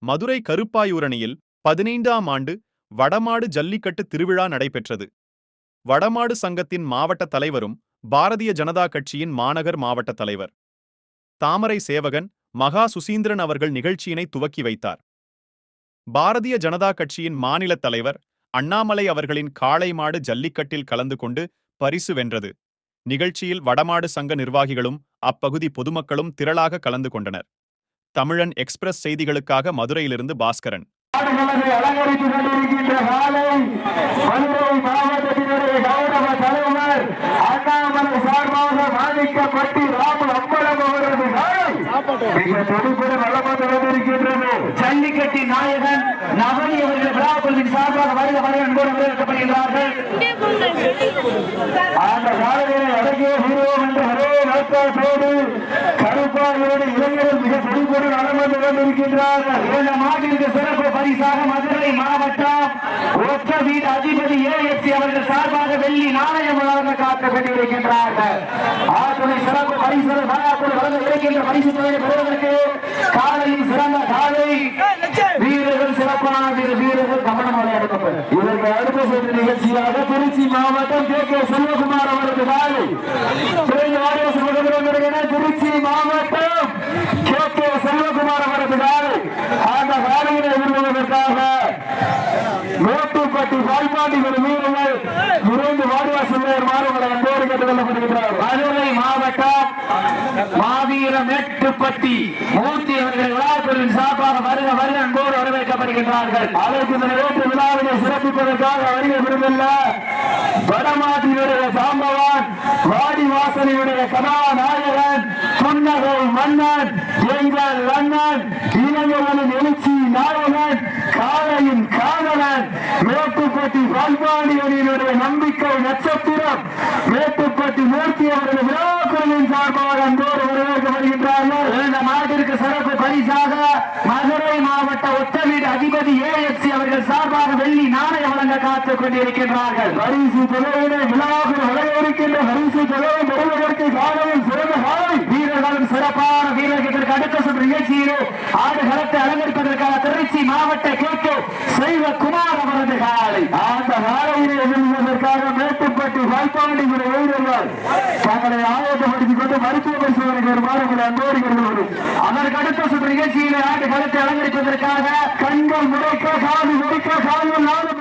மதுரை கருப்பாயூரணியில் 15ஆம் ஆண்டு வடமாடு ஜல்லிக்கட்டு திருவிழா நடைபெற்றது. வடமாடு சங்கத்தின் மாவட்ட தலைவரும் பாரதிய ஜனதா கட்சியின் மாநகர் மாவட்ட தலைவர் தாமரை சேவகன் மகா சுசீந்திரன் அவர்கள் நிகழ்ச்சியினை துவக்கி வைத்தார். பாரதிய ஜனதா கட்சியின் மாநில தலைவர் அண்ணாமலை அவர்களின் காளை மாடு ஜல்லிக்கட்டில் கலந்து கொண்டு பரிசு வென்றது. நிகழ்ச்சியில் வடமாடு சங்க நிர்வாகிகளும் அப்பகுதி பொதுமக்களும் திரளாக கலந்து கொண்டனர். தமிழன் எக்ஸ்பிரஸ் செய்திகளுக்காக மதுரையிலிருந்து பாஸ்கரன். அலங்கரித்துக் கொண்டிருக்கின்ற காலை மதுரை மாவட்டத்தினுடைய கௌரவ தலைவர் அண்ணாமலை சார்பாக மாணிக்கப்பட்டி ராமு அம்பலம் அவரது மிக துடிப்புடன் வளமாக வந்திருக்கின்றது. ஜல்லிக்கட்டி நாயகன் நவனி அவர்கள் விழாக்குழுவின் சார்பாக வருக வரை அன்போடு வரவேற்கப்படுகின்றார்கள். அந்த காலையை அடங்கிய வீரோம் என்ற ஒரே நோக்கத்தோடு கருப்பாளர்களுடைய இளைஞர்கள் மிக துடிப்புடன் வளமாக வந்திருக்கின்றார்கள். இந்த மாட்டிற்கு சிறப்பு பரிசாக மதுரை மாவட்டம் ஒற்ற வீடு அதிபதி ஏஎஃப்சி அவர்கள் சார்பாக வெள்ளி நாணயம் வழங்க காத்துக்கொண்டிருக்கின்றார்கள். ஆற்றுறை சிறப்பு பரிசு வழங்க இருக்கின்ற பரிசு தொகையை பெறுவதற்கு காலையில் சிறந்த காலை வீரர்கள் சிறப்பான வீரர்கள் கவனமாக எடுக்கப்படும். இதற்கு அடுத்த செய்தி நிகழ்ச்சியாக திருச்சி மாவட்டம் கே செல்வகுமார் அவரது காலை திருச்சி மாவட்டம் கே செல்வகுமார் அவரது காலை அந்த காலையினை எதிர்கொள்வதற்காக மேட்டுப்பட்டி பால்பாண்டி வீரர்கள் விரைந்து வாடிவாசல் மாறுபட அன்போடு கேட்டுக் கொள்ளப்படுகின்றார். மதுரை மாவட்டம் மாவீர மேட்டுப்பட்டி மூர்த்தி அவர்கள் விழாக்குழுவின் சார்பாக வருக வருக அன்போடு வரவேற்கப்படுகின்றார்கள். அதற்கு நிறைவேற்ற விழாவினை சிறப்பிப்பதற்காக வருகை விரும்பில்ல வடமாட்டினுடைய சாம்பவான் வாடிவாசலினுடைய கதாநாயகன் புன்னகை மன்னன் எங்கள் அண்ணன் இளைஞர்களின் எழுச்சி நாயகன் காலையின் காதலன் மேட்டுப்பட்டி பால்பாண்டி அணியினுடைய நம்பிக்கை நட்சத்திரம் மேட்டுப்பட்டி மூர்த்தி அவர்கள் விழாக்குழுவின் சார்பாக அன்போடு வரவேற்கப்படுகின்றார்கள். இந்த மாட்டிற்கு சிறப்பு பரிசாக மதுரை மாவட்ட ஒத்த வீடு அதிபதி ஏஎஃப்சி அவர்கள் சார்பாக வெள்ளி நாணயம் வழங்க காத்துக் கொண்டிருக்கின்றார்கள். பரிசு தொகையினை விழாவில் வழங்க இருக்கின்ற பரிசு தொகையை பெறுவதற்கு காலையில் சிறந்த காலை வீரர்களும் சிறப்பான வீரர்களுக்கு அடுத்த சுற்று நிகழ்ச்சியிலே ஆடு களத்தை அலங்கரிப்பதற்காக திருச்சி மாவட்ட கே செல்வகுமார் அவரது காலை அந்த காலையிலே எதிர்ப்பதற்காக மேட்டுப்பட்டி வாய்ப்பாண்டி வீரர்கள் தங்களை ஆயத்தப்படுத்திக் கொண்டு மருத்துவ பரிசோதனைக்கு வருமாறு அன்போடு அதற்கு அடுத்த சுற்று நிகழ்ச்சியிலே ஆடு களத்தை அலங்கரிப்பதற்காக கண்கள் முடைக்க காது முடிக்க கால்கள் நாடு